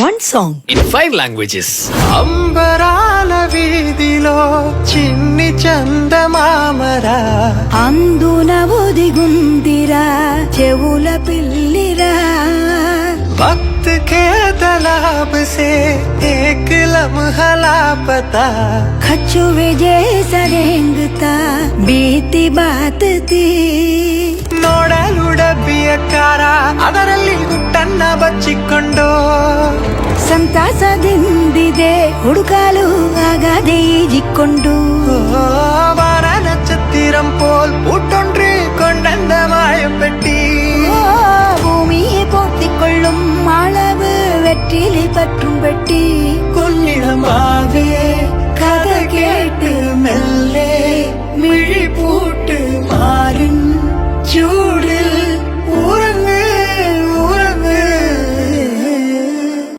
one song in 5 languages. అంబరాల వీధిలో చిన్ని చందమామరా అందున ఒదిగుందిరా చెవుల పిల్లిరా वक्त के तालाब से एक लम्हा लापता खचुवे जैसा रेंगता बीती बात थी ನೋಡಲು ಡಬ್ಬಿಯ ಕಾರ ಅದರಲ್ಲಿ ಗುಟ್ಟನ್ನ ಬಚ್ಚಿಕೊಂಡು ಸಂತಾಸದಿಂದಿದೆ ಹುಡುಕಾಲು ಆಗದೆ ಈಜಿಕೊಂಡು வார நட்சத்திரம் போல் பூட்டொன்று கொண்டந்த மாயப்பெட்டி பூமியை போர்த்திக் கொள்ளும் அளவு வெற்றிலை பற்றும் பெட்டி கொள்ளிடமாவே